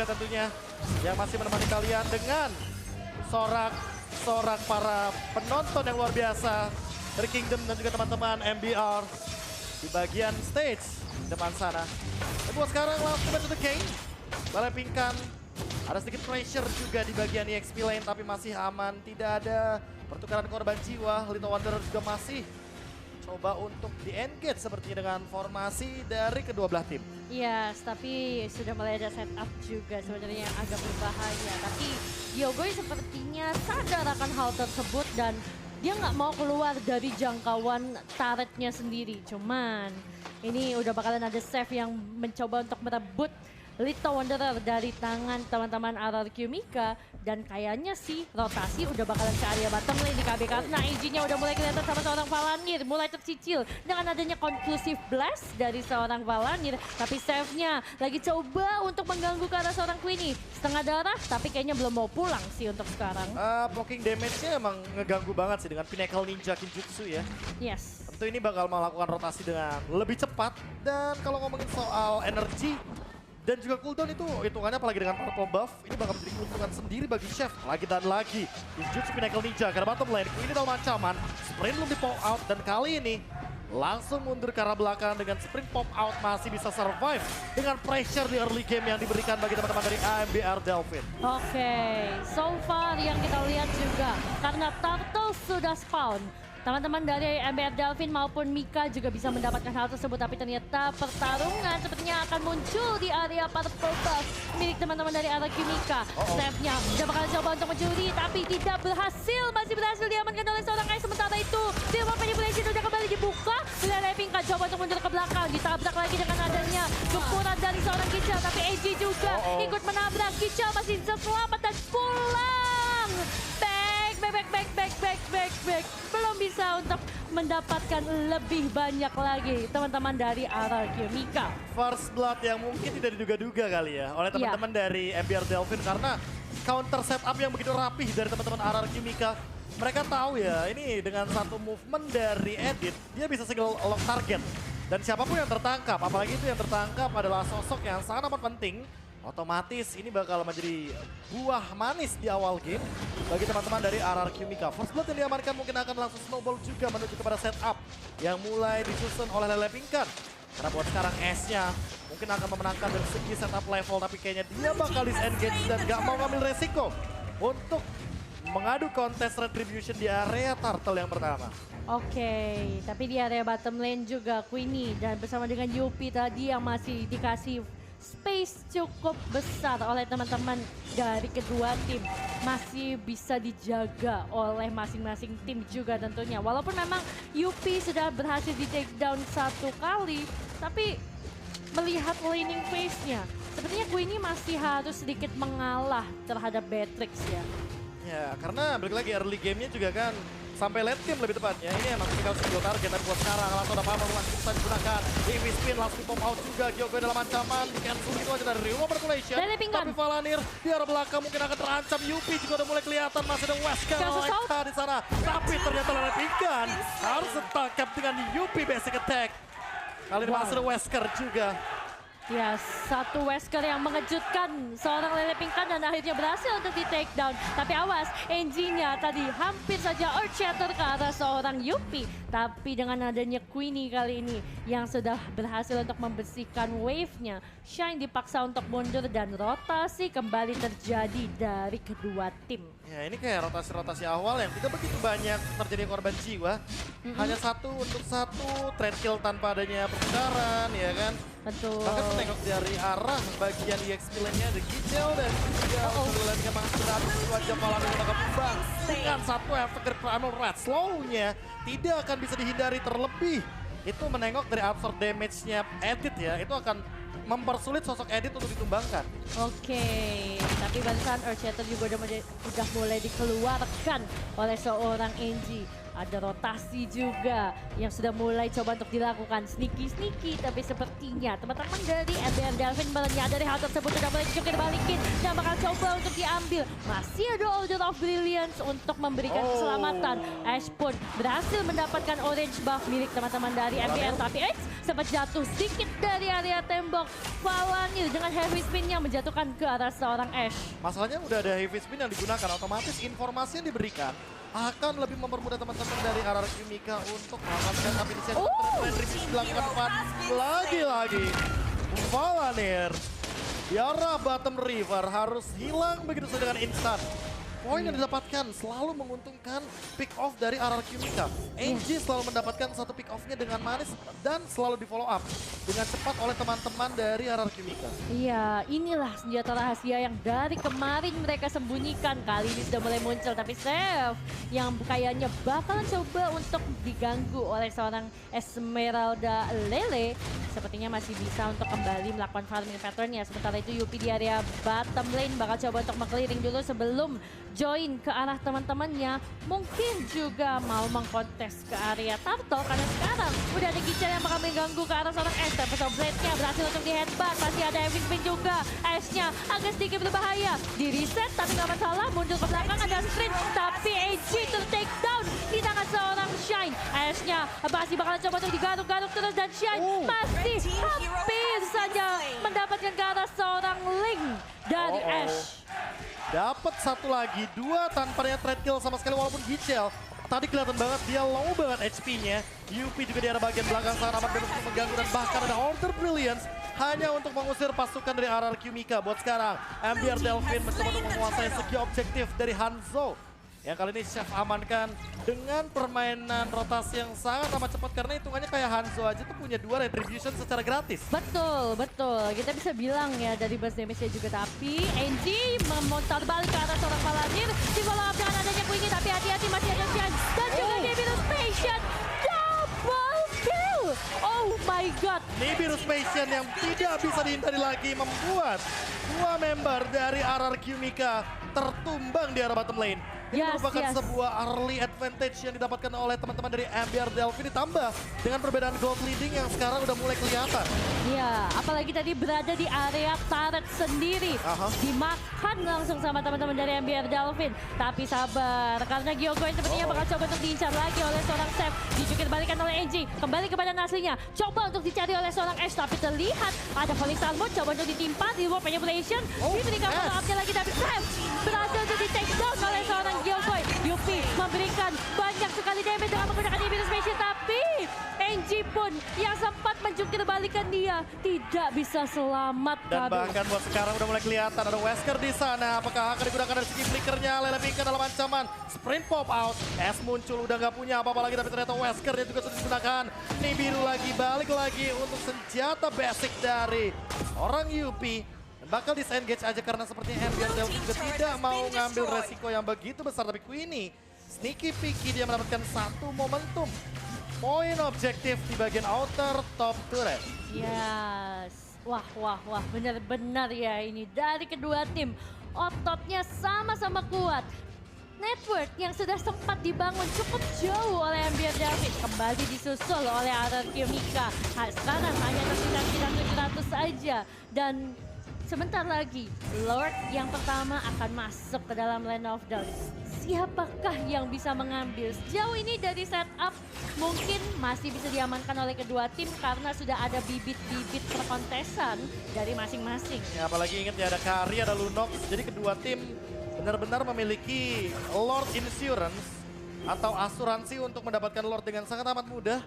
tentunya yang masih menemani kalian dengan sorak para penonton yang luar biasa dari Kingdom dan juga teman-teman MBR di bagian stage depan sana. Dan buat sekarang langsung to the game. Balapingkan ada sedikit pressure juga di bagian EXP lane tapi masih aman, tidak ada pertukaran korban jiwa. Little Wanderer juga masih coba untuk di-engage sepertinya dengan formasi dari kedua belah tim. Yes, tapi sudah mulai ada setup juga sebenarnya yang agak berbahaya. Tapi Yogoi sepertinya sadar akan hal tersebut dan dia nggak mau keluar dari jangkauan turretnya sendiri. Cuman ini udah bakalan ada save yang mencoba untuk merebut Little Wanderer dari tangan teman-teman RRQ Mika. Dan kayaknya sih rotasi udah bakalan ke area bottom lane di KB karena AG-nya udah mulai kelihatan sama seorang Valanir. Mulai tercicil dengan adanya conclusive blast dari seorang Valanir. Tapi save-nya lagi coba untuk mengganggu ke arah seorang Queenie. Setengah darah tapi kayaknya belum mau pulang sih untuk sekarang. Poking damage-nya emang ngeganggu banget sih dengan Pinnacle Ninja Kinjutsu ya. Yes. Tentu ini bakal melakukan rotasi dengan lebih cepat. Dan kalau ngomongin soal energi dan juga cooldown itu hitungannya apalagi dengan purple buff, ini bakal menjadi keuntungan sendiri bagi Chef. Lagi dan lagi, Kinjutsu Pinnacle Ninja karena bottom lane, ini dalam ancaman, sprint belum di pop out dan kali ini langsung mundur ke arah belakang dengan sprint pop out masih bisa survive dengan pressure di early game yang diberikan bagi teman-teman dari AMBR Delphin. Oke, so far yang kita lihat juga karena Turtle sudah spawn. Teman-teman dari MBR Delphin maupun Mika juga bisa mendapatkan hal tersebut. Tapi ternyata pertarungan sepertinya akan muncul di area purple buff milik teman-teman dari RRQ Mika. Save-nya udah bakal coba untuk mencuri tapi tidak berhasil. Masih berhasil diamankan oleh seorang Ice. Sementara itu Silver Manipulation udah kembali dibuka. Pinka coba untuk mundur ke belakang. Ditabrak lagi dengan adanya gempuran dari seorang Kicha. Tapi AG juga ikut menabrak. Kicha masih bisa selamat dan pulang. Back. Belum bisa untuk mendapatkan lebih banyak lagi teman-teman dari RRQ Mika. First blood yang mungkin tidak diduga-duga kali ya oleh teman-teman dari MBR Delphin karena counter setup yang begitu rapih dari teman-teman RRQ Mika. Mereka tahu ya ini dengan satu movement dari Edit dia bisa single lock target. Dan siapapun yang tertangkap, apalagi itu yang tertangkap adalah sosok yang sangat amat penting. Otomatis ini bakal menjadi buah manis di awal game bagi teman-teman dari RRQ Mika. First blood yang diamankan mungkin akan langsung snowball juga menuju kepada setup yang mulai disusun oleh Lele Pinkan. Karena buat sekarang S-nya mungkin akan memenangkan dari segi setup level, tapi kayaknya dia bakal disengage dan gak mau ngambil resiko untuk mengadu kontes retribution di area turtle yang pertama. Oke, tapi di area bottom lane juga Queenie dan bersama dengan Yupi tadi yang masih dikasih space cukup besar oleh teman-teman dari kedua tim. Masih bisa dijaga oleh masing-masing tim juga tentunya. Walaupun memang Yupi sudah berhasil di take down satu kali, tapi melihat laning phase-nya, sepertinya Queenie masih harus sedikit mengalah terhadap Beatrix ya. Ya, karena balik lagi early game-nya juga kan sampai late game lebih tepatnya. Ini emang tinggal single target dan buat sekarang langsung ada power langsung bisa digunakan. EV spin langsung pop out juga. Yogoi dalam ancaman. Di cancel itu aja dari Rio Manipulation. Tapi Valanir di arah belakang mungkin akan terancam. Yupi juga udah mulai kelihatan masih ada Wesker di sana. Tapi ternyata Lele Pinkan harus tertangkap dengan Yupi basic attack. Kali ini masih ada Wesker juga. Ya, satu Wesker yang mengejutkan seorang Lele Pinkan dan akhirnya berhasil untuk di take down. Tapi awas, NG-nya tadi hampir saja Earth Shatter ke arah seorang Yupi. Tapi dengan adanya Queenie kali ini yang sudah berhasil untuk membersihkan wave-nya, Shine dipaksa untuk mundur dan rotasi kembali terjadi dari kedua tim. Ya, ini kayak rotasi-rotasi awal yang tidak begitu banyak terjadi korban jiwa. Hanya satu untuk satu, trade kill tanpa adanya pertukaran, ya kan? Betul. Bahkan menengok dari arah bagian EXP lane-nya ada Gijel dan juga Lele memang sudah habis wajah malam yang kembang dengan satu efek dari Primal Red. Slow-nya tidak akan bisa dihindari, terlebih itu menengok dari absorb damage-nya Edit ya, itu akan mempersulit sosok Edit untuk ditumbangkan. Oke, tapi barusan Earth Shatter juga udah mulai dikeluarkan oleh seorang NG. Ada rotasi juga yang sudah mulai coba untuk dilakukan. Sneaky, tapi sepertinya teman-teman dari MBR Delvin menyadari hal tersebut sudah mulai dicungkir balikin dan bakal coba untuk diambil. Masih ada Order of Brilliance untuk memberikan keselamatan. Ash pun berhasil mendapatkan orange buff milik teman-teman dari MBR, tapi sempat jatuh sedikit dari area tembok. Falanir dengan heavy spin yang menjatuhkan ke arah seorang Ash. Masalahnya udah ada heavy spin yang digunakan, otomatis informasi yang diberikan akan lebih mempermudah teman-teman dari RRQ Mika untuk melakukan inisiatif retribusi dilakukan lagi-lagi. Falanir di arah bottom river harus hilang begitu saja dengan instan. Poin yang didapatkan selalu menguntungkan pick off dari RRQ Mika. NG selalu mendapatkan satu pick off-nya dengan manis dan selalu di follow up dengan cepat oleh teman-teman dari RRQ Mika. Iya, inilah senjata rahasia yang dari kemarin mereka sembunyikan. Kali ini sudah mulai muncul, tapi Chef yang kayaknya bakalan coba untuk diganggu oleh seorang Esmeralda Lele. Sepertinya masih bisa untuk kembali melakukan farming pattern-nya. Sementara itu Yupi di area bottom lane bakal coba untuk meng-clearing dulu sebelum join ke arah teman-temannya. Mungkin juga mau mengkontes ke area Turtle karena sekarang udah ada Gicha yang bakal mengganggu ke arah seorang Ash. Tapi Blade-nya berhasil untuk di-headbutt. Masih ada Heavy Spin juga. Ash-nya agak sedikit berbahaya. Di-reset tapi nggak masalah. Muncul ke belakang ada sprint. Tapi AG ter-take down di tangan seorang Shine. Ash-nya masih bakal coba untuk digaruk-garuk terus dan Shine masih hampir saja mendapatkan ke arah seorang Link dari Ash. Dapat satu lagi, dua tanpa dia trade kill sama sekali walaupun Gichel. Tadi kelihatan banget dia low banget HP-nya. Yupi juga di arah bagian belakang sangat amat bebas untuk mengganggu dan bahkan ada Order Brilliance hanya untuk mengusir pasukan dari RRQ Mika. Buat sekarang, MBR Delvin mencoba untuk menguasai segi objektif dari Hanzo. Yang kali ini Chef amankan dengan permainan rotasi yang sangat amat cepat karena hitungannya kayak Hanzo aja tuh punya 2 retribution secara gratis. Betul. Kita bisa bilang ya dari burst damage-nya juga, tapi NG memutar balik ke arah seorang Falanir. Di follow up dengan adanya Queenie, tapi hati-hati masih ada Shine. Dan juga Nibiru's Patient. Double kill! Oh my god. Nibiru's Patient yang tidak bisa dihindari lagi membuat 2 member dari RRQ Mika tertumbang di arah bottom lane. Ini merupakan sebuah early advantage yang didapatkan oleh teman-teman dari MBR Delvin ditambah dengan perbedaan gold leading yang sekarang udah mulai kelihatan. Iya, apalagi tadi berada di area turret sendiri. Dimakan langsung sama teman-teman dari MBR Delvin. Tapi sabar, karena Gyokoi sepertinya bakal coba untuk diincar lagi oleh seorang Chef. Dijukir balikan oleh NG, kembali ke badan aslinya. Coba untuk dicari oleh seorang Ash, tapi terlihat ada Falling Salmon. Coba untuk ditimpa, di reward manipulation. Diberikan follow up-nya lagi, tapi Chef berhasil untuk di-take down oleh seorang Gyokoi. Yupi memberikan banyak sekali damage dengan menggunakan Nibiru's Patient, tapi NG pun yang sempat menjungkir balikan dia tidak bisa selamat. Dan bahkan buat sekarang udah mulai kelihatan ada Wesker di sana. Apakah akan digunakan dari segi flickernya? Lele Pinka dalam ancaman. Sprint pop out. S muncul udah nggak punya apa-apa lagi, tapi ternyata Wesker dia juga sudah digunakan. Nibiru lagi balik lagi untuk senjata basic dari orang Yupi. Bakal disengage aja karena sepertinya MBR Delvin juga tidak mau ngambil resiko yang begitu besar. Tapi Queenie, sneaky picky, dia mendapatkan satu momentum. Poin objektif di bagian outer top turret. Yes. Wah, benar-benar ya ini dari kedua tim. Ototnya sama-sama kuat. Network yang sudah sempat dibangun cukup jauh oleh MBR Delvin kembali disusul oleh RRQ Mika. Sekarang hanya tersisa 700 saja dan sebentar lagi Lord yang pertama akan masuk ke dalam Land of Dawn. Siapakah yang bisa mengambil? Sejauh ini dari setup mungkin masih bisa diamankan oleh kedua tim karena sudah ada bibit-bibit perkontesan dari masing-masing. Ya, apalagi ingat ya ada Kari, ada Lunox. Jadi kedua tim benar-benar memiliki Lord Insurance atau asuransi untuk mendapatkan Lord dengan sangat amat mudah.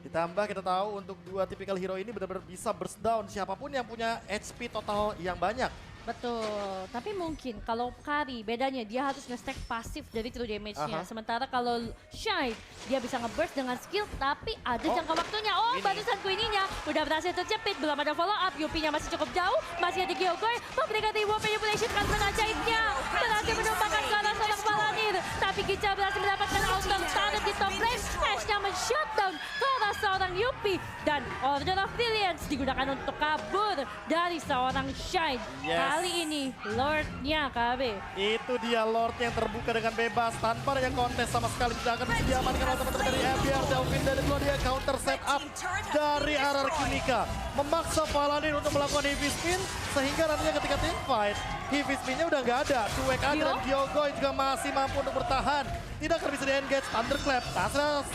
Ditambah kita tahu untuk dua tipikal hero ini benar-benar bisa burst down siapapun yang punya HP total yang banyak. Betul, tapi mungkin kalau Kari bedanya dia harus nge-stack pasif dari true damage-nya. Sementara kalau Shine dia bisa nge-burst dengan skill tapi ada jangka waktunya. Barusan Queenie-nya udah berhasil terjepit, belum ada follow up. Yupi-nya masih cukup jauh, masih ada Gyokoi memberikan reward manipulation karena ajaibnya. Berhasil menumpahkan ke arah seorang Falanir, tapi Gicha berhasil mendapatkan outer turret di di top lane. Ashe-nya men-shutdown ke arah seorang Yuppie. Dan Order of Brilliance digunakan untuk kabur dari seorang Shine. Yes. Kali ini Lord-nya KB. Itu dia Lord yang terbuka dengan bebas tanpa adanya kontes sama sekali. Tidak akan bisa diamankan oleh teman-teman dari MBR Delvin. Dan itu dia counter setup dari RRQ Mika. Memaksa Paladin untuk melakukan heavy spin. Sehingga nantinya ketika team fight, heavy spinnya udah nggak ada. Cuek aja dan Gyogoi juga masih mampu untuk bertahan. Tidak akan bisa di-engage Thunderclap. Tasra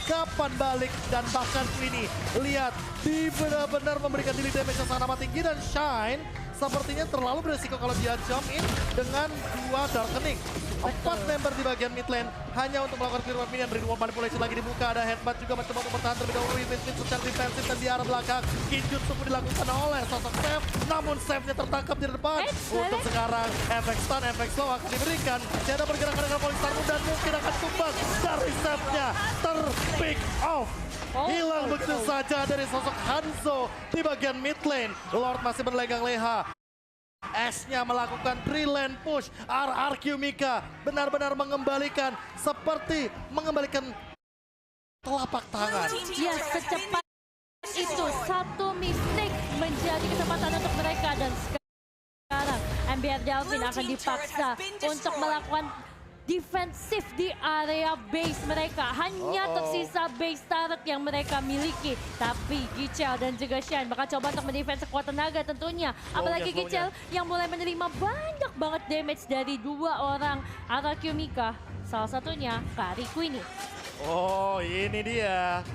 kapan balik dan bahkan Queenie. Lihat, dia benar-benar memberikan daily damage yang sangat amat tinggi dan Shine sepertinya terlalu beresiko kalau dia jump in dengan 2 Darkening. 4 member di bagian mid lane hanya untuk melakukan clear minion. Reward manipulation lagi dibuka, ada headbutt juga mencoba untuk bertahan terlebih dahulu. Win secara defensif dan di arah belakang. Kinjutsu pun dilakukan oleh sosok Seth, namun Seth-nya tertangkap di depan. Untuk sekarang, efek stun, efek slow akan diberikan. Tidak pergerakan dengan Polystar dan mungkin akan tumbang dari Seth-nya. Ter-pick off. Hilang begitu saja dari sosok Hanzo di bagian mid lane. Lord masih berlegang leha. Ashe-nya melakukan 3 lane push. RRQ Mika benar-benar mengembalikan seperti mengembalikan telapak tangan. Ya, secepat itu satu mistake menjadi kesempatan untuk mereka dan sekarang MBR Delvin akan dipaksa untuk melakukan defensif di area base mereka. Hanya tersisa base turret yang mereka miliki. Tapi Gichel dan juga Shine bakal coba untuk mendefense sekuat tenaga tentunya. Apalagi Gichel yang mulai menerima banyak banget damage dari 2 orang RRQ Mika. Salah satunya Kari Queenie. Oh, ini dia.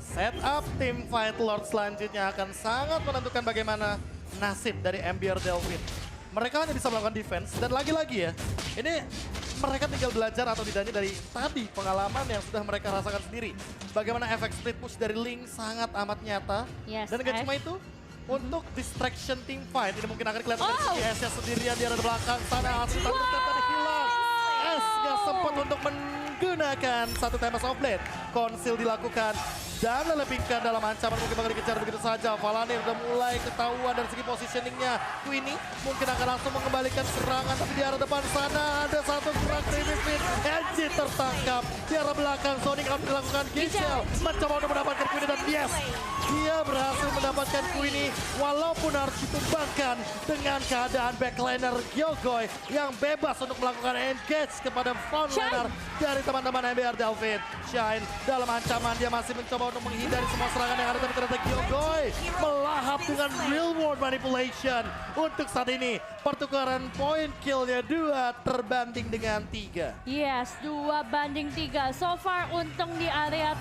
Setup tim fight Lord selanjutnya akan sangat menentukan bagaimana nasib dari MBR Delvin. Mereka hanya bisa melakukan defense dan lagi-lagi ya, ini mereka tinggal belajar atau tidaknya dari tadi pengalaman yang sudah mereka rasakan sendiri. Bagaimana efek split push dari Link sangat amat nyata. Yes, Dan gak cuma itu, untuk distraction team fight ini mungkin akan kelihatan dari segi S-nya sendirian di arah belakang sana. Langsung tadi hilang. S gak sempat untuk menggunakan satu Tempest of Blade. Konsil dilakukan dan melepingkan dalam ancaman mungkin bakal dikejar begitu saja. Valanir udah mulai ketahuan dari segi positioningnya. Queenie mungkin akan langsung mengembalikan serangan, tapi di arah depan sana ada satu gerak Crazy Spin. Edgy tertangkap di arah belakang. Sonic akan dilakukan. Gichel mencoba untuk mendapatkan Queenie dan yes, dia berhasil mendapatkan Queenie walaupun harus ditumbangkan dengan keadaan backliner Gyogoi yang bebas untuk melakukan engage kepada frontliner dari teman-teman MBR Delvin. Shine dalam ancaman, dia masih mencoba untuk menghindari semua serangan yang ada, tapi ternyata Gyogoi melahap dengan real world manipulation. Untuk saat ini pertukaran point killnya 2 terbanding dengan 3. Yes, 2-3. So far untung di area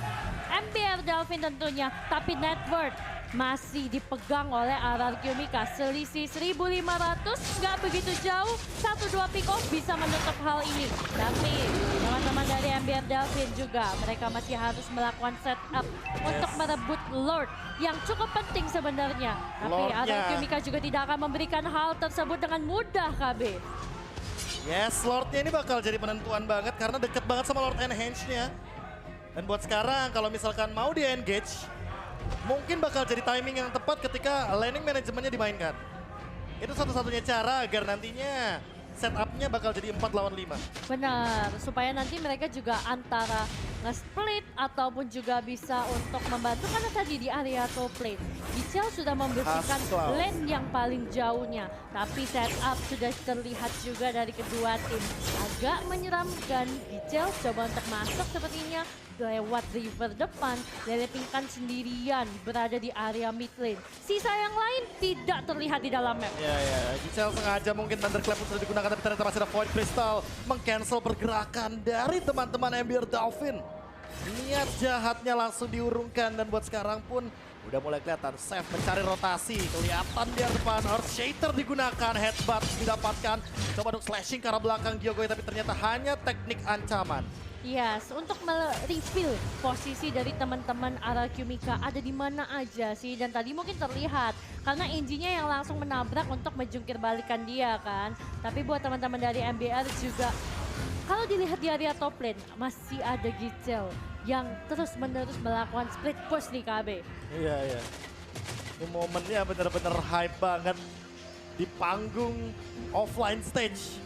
MBR Delvin tentunya, tapi net worth masih dipegang oleh RRQ Mika. Selisih 1.500, nggak begitu jauh. 1-2 pick off bisa menutup hal ini. Tapi teman-teman dari MBR Delvin juga, mereka masih harus melakukan setup untuk merebut Lord yang cukup penting sebenarnya. Tapi RRQ Mika juga tidak akan memberikan hal tersebut dengan mudah, KB. Yes, Lordnya ini bakal jadi penentuan banget karena deket banget sama Lord Enhance-nya. Dan buat sekarang kalau misalkan mau di-engage, mungkin bakal jadi timing yang tepat ketika laning manajemennya dimainkan. Itu satu-satunya cara agar nantinya setupnya bakal jadi 4 lawan 5. Benar, supaya nanti mereka juga antara nge-split ataupun juga bisa untuk membantu karena tadi di area top lane. Gichel sudah membersihkan lane yang paling jauhnya. Tapi setup sudah terlihat juga dari kedua tim. Agak menyeramkan, Gichel coba untuk masuk sepertinya lewat river depan, dilepingkan sendirian berada di area mid lane. Sisa yang lain tidak terlihat di dalam map. Ya, Gichel sengaja mungkin Thunderclap sudah digunakan, tapi ternyata masih ada Void Crystal meng-cancel pergerakan dari teman-teman MBR Delvin. Niat jahatnya langsung diurungkan dan buat sekarang pun udah mulai kelihatan. Seth mencari rotasi, kelihatan di depan. Earthshaker digunakan, headbutt didapatkan. Coba untuk slashing ke arah belakang Gyogoi, tapi ternyata hanya teknik ancaman. Yes, untuk mereveal posisi dari teman-teman RRQ Mika ada di mana aja sih. Dan tadi mungkin terlihat karena Enji-nya yang langsung menabrak untuk menjungkir balikan dia kan. Tapi buat teman-teman dari MBR juga, kalau dilihat di area top lane masih ada Gichel yang terus-menerus melakukan split push nih KB. Iya. Ini momennya bener-bener hype banget di panggung offline stage.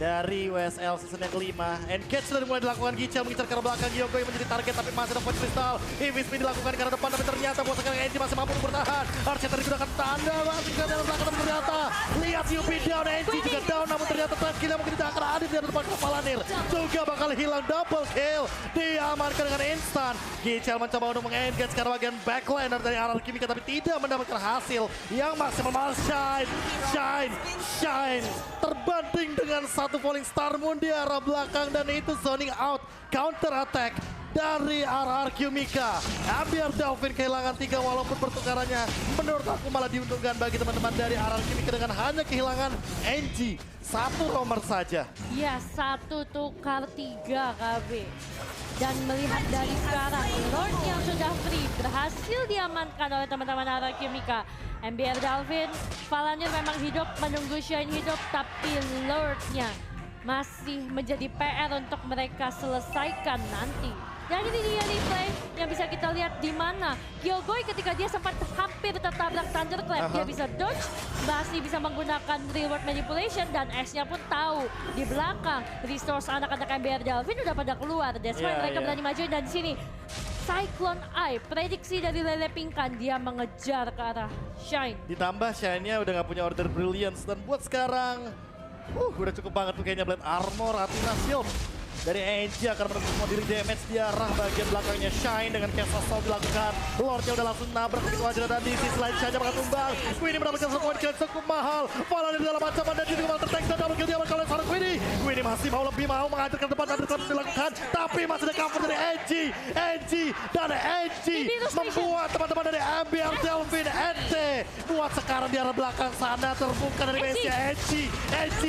dari WSL season yang kelima. Engage sudah mulai dilakukan, Gichel mengincar ke arah belakang, Yogoi menjadi target tapi masih ada point crystal. Evisp dilakukan ke arah depan tapi ternyata bos sekarang Enji masih mampu bertahan. Archer digunakan tanda masih ke dalam belakang tapi ternyata lihat UP down, Enji juga down namun ternyata terakhir kill yang mungkin tidak akan hadir di depan kepala Nir. Juga bakal hilang double kill. Diamankan dengan instan. Gichel mencoba untuk meng-engage ke arah bagian backliner dari RRQ Mika tapi tidak mendapatkan hasil yang maksimal. Shine terbanting dengan satu falling star moon di arah belakang dan itu zoning out counter attack dari RRQ Mika. Ambiar Delvin kehilangan 3 walaupun pertukarannya menurut aku malah diuntungkan bagi teman-teman dari RRQ Mika dengan hanya kehilangan NG 1 romer saja. Ya, 1 tukar 3 KB. Dan melihat dari sekarang, Lord yang sudah free berhasil diamankan oleh teman-teman RRQ Mika. MBR Delvin, Valanir memang hidup menunggu Shine hidup, tapi Lordnya masih menjadi PR untuk mereka selesaikan nanti. Dan ini dia replay yang bisa kita lihat di mana Yogoi ketika dia sempat hampir tertabrak Thunderclap, dia bisa dodge, masih bisa menggunakan reward manipulation dan S-nya pun tahu di belakang resource anak-anak MBR Delvin udah pada keluar. That's why mereka berani maju dan di sini Cyclone Eye, prediksi dari Lele Pinkan, dia mengejar ke arah Shine. Ditambah Shine-nya udah gak punya order brilliance dan buat sekarang udah cukup banget tuh kayaknya Blade Armor, Athena Shield dari NG akan menembus semua diri damage di arah bagian belakangnya Shine dengan Cash Assault dilakukan. Lordnya udah langsung nabrak begitu aja dan di sisi lain Shine bakal tumbang. Queenie mendapatkan satu poin kill cukup mahal. Valanir di dalam ancaman dan juga bakal tertank dan double kill diamankan oleh seorang Queenie. Queenie masih mau menghancurkan depan dan terus dilakukan tapi masih ada cover dari NG dan NG membuat teman-teman dari MBR Delvin NT buat sekarang di arah belakang sana terbuka dari base-nya NG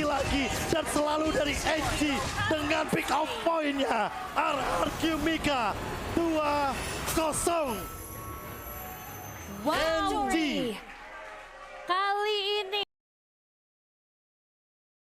lagi dan selalu dari NG dengan pick off poinnya RRQ Mika 2-0. Wow.